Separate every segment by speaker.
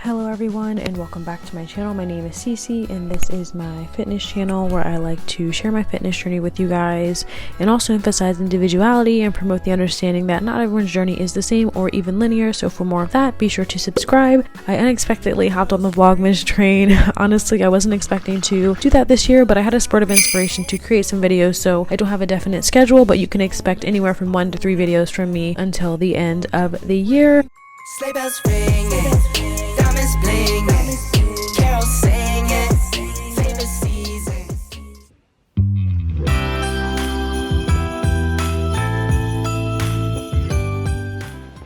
Speaker 1: Hello everyone and welcome back to my channel. My name is Cece and this is my fitness channel where I like to share my fitness journey with you guys and also emphasize individuality and promote the understanding that not everyone's journey is the same or even linear. So for more of that, be sure to subscribe. I unexpectedly hopped on the Vlogmas train. Honestly, I wasn't expecting to do that this year, but I had a spurt of inspiration to create some videos, so I don't have a definite schedule, but you can expect anywhere from 1 to 3 videos from me until the end of the year.
Speaker 2: Sleigh bells ringing, diamonds blinging, carols singing, favorite season.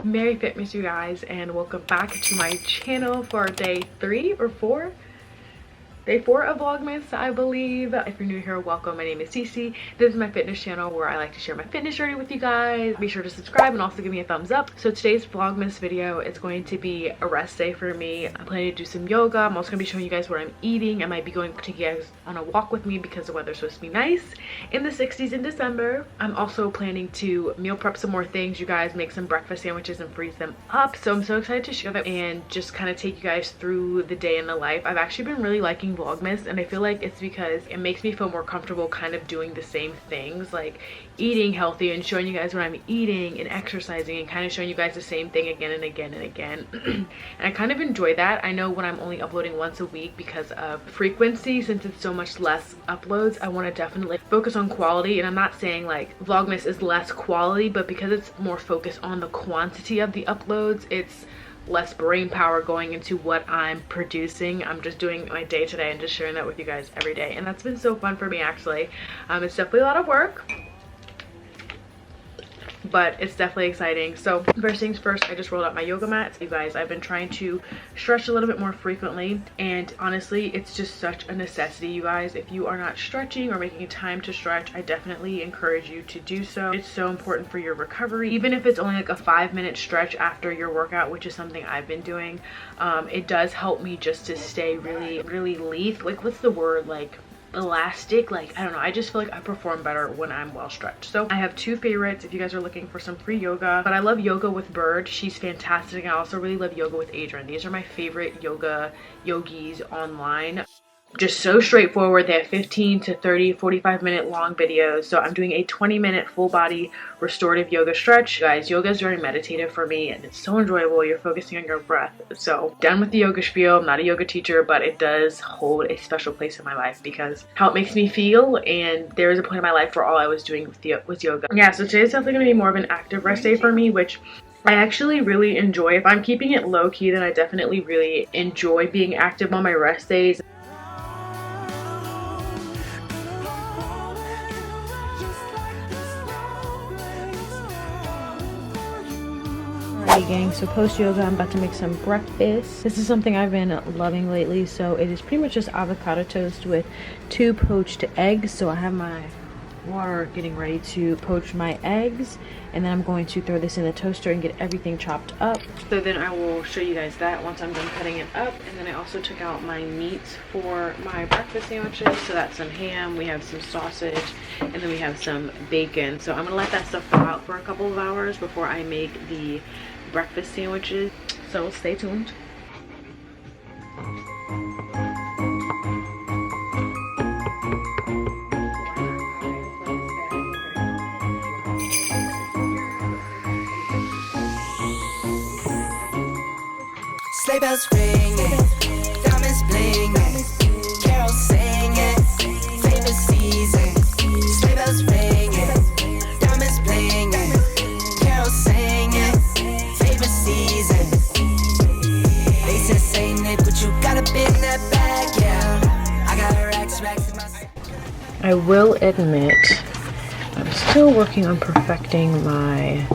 Speaker 1: Merry Fitmas, you guys, and welcome back to my channel for day 3 or 4. Day 4 of Vlogmas, I believe. If you're new here, welcome. My name is Cece. This is my fitness channel where I like to share my fitness journey with you guys. Be sure to subscribe and also give me a thumbs up. So today's Vlogmas video is going to be a rest day for me. I'm planning to do some yoga. I'm also going to be showing you guys what I'm eating. I might be going to take you guys on a walk with me because the weather's supposed to be nice in the 60s in December. I'm also planning to meal prep some more things, you guys, make some breakfast sandwiches and freeze them up. So I'm so excited to share that and just kind of take you guys through the day in the life. I've actually been really liking Vlogmas, and I feel like it's because it makes me feel more comfortable kind of doing the same things, like eating healthy and showing you guys what I'm eating and exercising and kind of showing you guys the same thing again and again and again. And I kind of enjoy that. I know when I'm only uploading once a week because of frequency, since it's so much less uploads, I want to definitely focus on quality. And I'm not saying like Vlogmas is less quality, but because it's more focused on the quantity of the uploads, it's less brain power going into what I'm producing. I'm just doing my day to day and just sharing that with you guys every day, and that's been so fun for me actually. It's definitely a lot of work, but it's definitely exciting. So first things first, I just rolled out my yoga mats. You guys, I've been trying to stretch a little bit more frequently, and honestly it's just such a necessity, you guys. If you are not stretching or making time to stretch, I definitely encourage you to do so. It's so important for your recovery, even if it's only like a 5-minute stretch after your workout, which is something I've been doing. It does help me just to stay really lithe, like what's the word, like elastic, like I don't know, I just feel like I perform better when I'm well stretched. So I have 2 favorites if you guys are looking for some free yoga, but I love yoga with Bird. She's fantastic. I also really love yoga with Adrian. These are my favorite yogis online. Just so straightforward. They have 15 to 30 45-minute long videos. So I'm doing a 20-minute full body restorative yoga stretch. Guys, yoga is very meditative for me and it's so enjoyable. You're focusing on your breath. So done with the yoga spiel. I'm not a yoga teacher, but it does hold a special place in my life because how it makes me feel, and there was a point in my life where all I was doing was yoga. Yeah, so today's definitely going to be more of an active rest day for me, which I actually really enjoy. If I'm keeping it low key, then I definitely really enjoy being active on my rest days. Gang, so post yoga, I'm about to make some breakfast. This is something I've been loving lately. So it is pretty much just avocado toast with 2 poached eggs. So I have my water getting ready to poach my eggs, and then I'm going to throw this in the toaster and get everything chopped up. So then I will show you guys that once I'm done cutting it up. And then I also took out my meats for my breakfast sandwiches. So that's some ham, we have some sausage, and then we have some bacon. So I'm gonna let that stuff thaw out for a couple of hours before I make the breakfast sandwiches, so stay tuned.
Speaker 2: Sleigh bells ringing, diamonds blinging, carols singing, favorite season. Sleigh bells ringing, diamonds blinging, carols singing, favorite season. They said say Nick, but you got a bit in that bag, yeah. I got racks in my.
Speaker 1: I will admit, I'm still working on perfecting my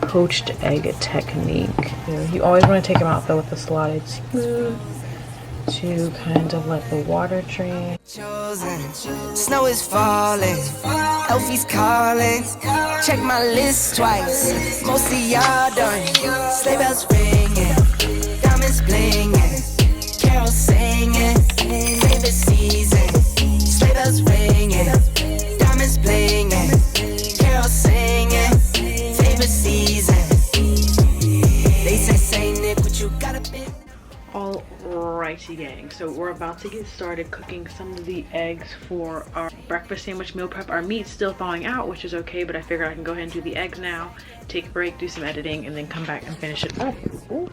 Speaker 1: poached egg technique. You always want to take them out though with a slotted spoon to kind of let the water drain.
Speaker 2: Chosen, snow is falling, Elfie's calling. Check my list twice, most of y'all done. Sleigh bells ringing, diamonds blinging, carols singing, favorite season. Sleigh bells ringing, diamonds blinging, carols singing, favorite season. They say Nick, what you got a bit.
Speaker 1: All Alrighty gang, so we're about to get started cooking some of the eggs for our breakfast sandwich meal prep. Our meat's still thawing out, which is okay, but I figured I can go ahead and do the eggs now, take a break, do some editing, and then come back and finish it up.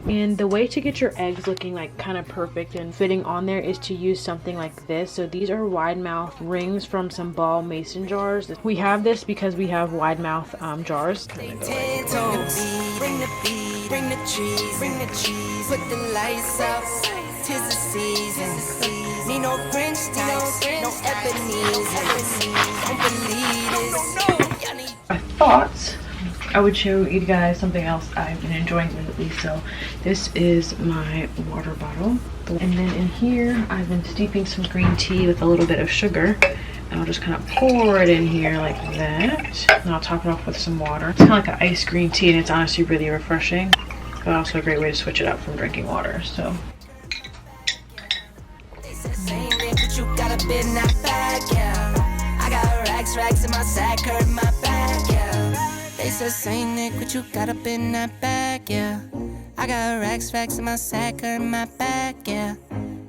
Speaker 1: And the way to get your eggs looking like kind of perfect and fitting on there is to use something like this. So these are wide mouth rings from some ball mason jars. We have this because we have wide mouth jars.
Speaker 2: Bring the beat, bring the cheese, put the lights up. 'Tis the season. Need no Grinch types, no Ebenezer. Don't believe this.
Speaker 1: I thought I would show you guys something else I've been enjoying lately. So this is my water bottle, and then in here I've been steeping some green tea with a little bit of sugar, and I'll just kind of pour it in here like that, and I'll top it off with some water. It's kind of like an iced green tea, and it's honestly really refreshing, but also a great way to switch it up from drinking water. So
Speaker 2: You got a bit in that bag, yeah. I got racks in my sack, hurt my back, yeah. They said, say Nick, but you got a bit in that bag, yeah. I got racks in my sack, hurt my back, yeah.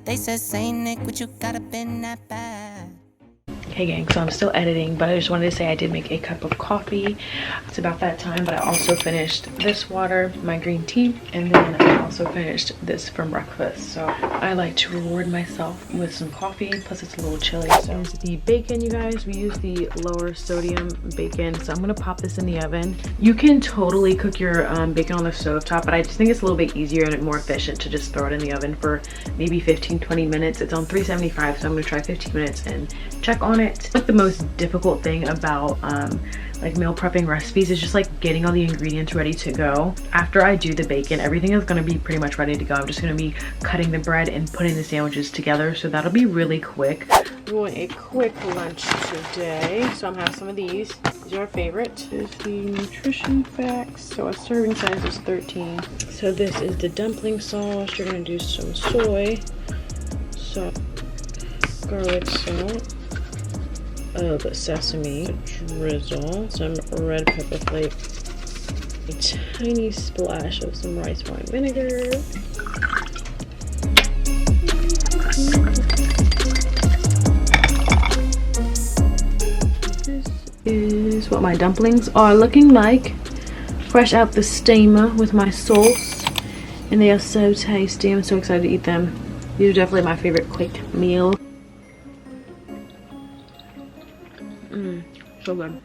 Speaker 2: They said, say Nick, but you got a bit in that bag.
Speaker 1: Hey gang, so I'm still editing, but I just wanted to say I did make a cup of coffee. It's about that time, but I also finished this water, my green tea, and then I also finished this from breakfast. So I like to reward myself with some coffee, plus it's a little chilly. So here's the bacon, you guys. We use the lower sodium bacon, so I'm gonna pop this in the oven. You can totally cook your bacon on the stovetop, but I just think it's a little bit easier and more efficient to just throw it in the oven for maybe 15-20 minutes. It's on 375, so I'm gonna try 15 minutes and check on it. Like the most difficult thing about like meal prepping recipes is just like getting all the ingredients ready to go. After I do the bacon, everything is gonna be pretty much ready to go. I'm just gonna be cutting the bread and putting the sandwiches together, so that'll be really quick. We want a quick lunch today, so I'm gonna have some of these. These are our favorite. This is the nutrition facts. So a serving size is 13. So this is the dumpling sauce. You're gonna do some soy, salt, garlic salt, of sesame, drizzle, some red pepper flakes, a tiny splash of some rice wine vinegar. This is what my dumplings are looking like, fresh out the steamer with my sauce, and they are so tasty. I'm so excited to eat them. These are definitely my favorite quick meal. So good.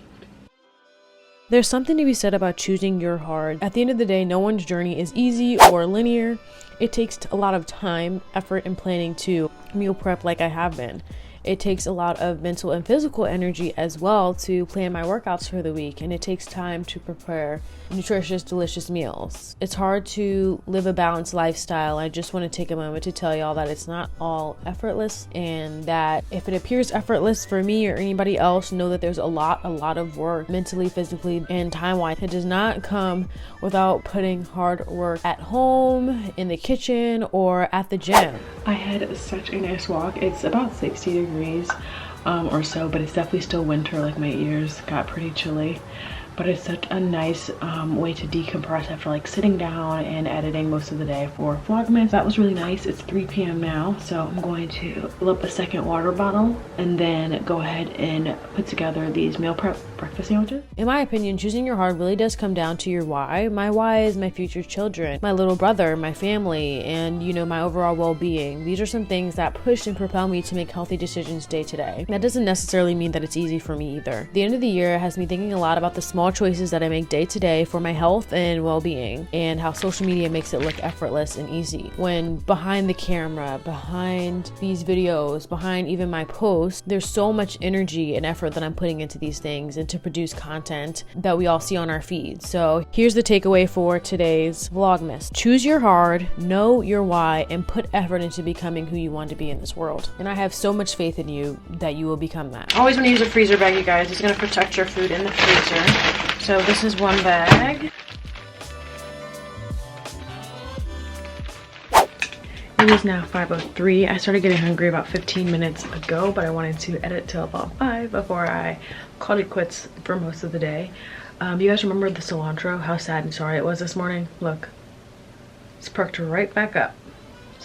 Speaker 1: There's something to be said about choosing your hard. At the end of the day, no one's journey is easy or linear. It takes a lot of time, effort, and planning to meal prep like I have been. It takes a lot of mental and physical energy as well to plan my workouts for the week, and it takes time to prepare nutritious, delicious meals. It's hard to live a balanced lifestyle. I just want to take a moment to tell y'all that it's not all effortless, and that if it appears effortless for me or anybody else, know that there's a lot of work mentally, physically, and time-wise. It does not come without putting hard work at home, in the kitchen, or at the gym. I had such a nice walk. It's about 60 degrees or so, but it's definitely still winter. Like my ears got pretty chilly, but it's such a nice way to decompress after like sitting down and editing most of the day for Vlogmas. That was really nice. It's 3 p.m. now, so I'm going to fill up a second water bottle and then go ahead and put together these meal prep breakfast sandwiches. In my opinion, choosing your hard really does come down to your why. My why is my future children, my little brother, my family, and you know, my overall well-being. These are some things that push and propel me to make healthy decisions day to day. That doesn't necessarily mean that it's easy for me either. The end of the year has me thinking a lot about the small choices that I make day to day for my health and well-being, and how social media makes it look effortless and easy, when behind the camera, behind these videos, behind even my posts, there's so much energy and effort that I'm putting into these things and to produce content that we all see on our feed. So here's the takeaway for today's Vlogmas. Choose your hard, know your why, and put effort into becoming who you want to be in this world. And I have so much faith in you that you will become that. Always want to use a freezer bag, you guys. It's going to protect your food in the freezer. So this is one bag. It is now 5:03. I started getting hungry about 15 minutes ago, but I wanted to edit till about 5 before I called it quits for most of the day. You guys remember the cilantro? How sad and sorry it was this morning? Look, it's perked right back up.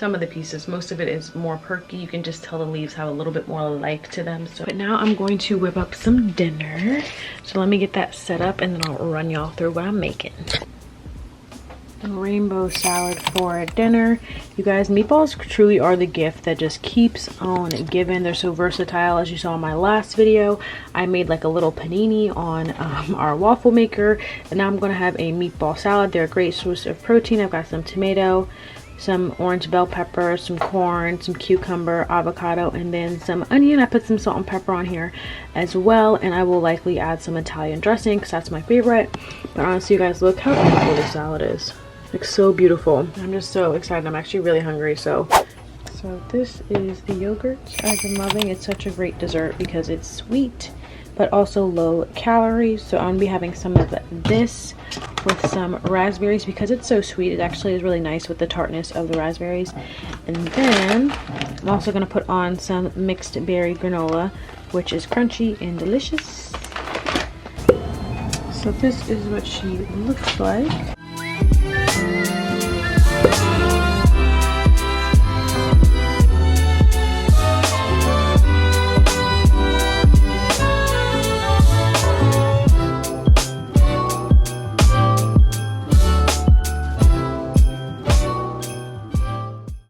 Speaker 1: some of the pieces. Most of it is more perky. You can just tell the leaves have a little bit more life to them. So, but now I'm going to whip up some dinner. So let me get that set up and then I'll run y'all through what I'm making. A rainbow salad for dinner. You guys, meatballs truly are the gift that just keeps on giving. They're so versatile. As you saw in my last video, I made like a little panini on our waffle maker, and now I'm going to have a meatball salad. They're a great source of protein. I've got some tomato, some orange bell pepper, some corn, some cucumber, avocado, and then some onion. I put some salt and pepper on here as well, and I will likely add some Italian dressing because that's my favorite. But honestly, you guys, look how beautiful this salad is. Like, so beautiful. I'm just so excited. I'm actually really hungry. So this is the yogurt I've been loving. It's such a great dessert because it's sweet but also low calories. So I'm gonna be having some of this with some raspberries because it's so sweet. It actually is really nice with the tartness of the raspberries. And then I'm also gonna put on some mixed berry granola, which is crunchy and delicious. So this is what she looks like.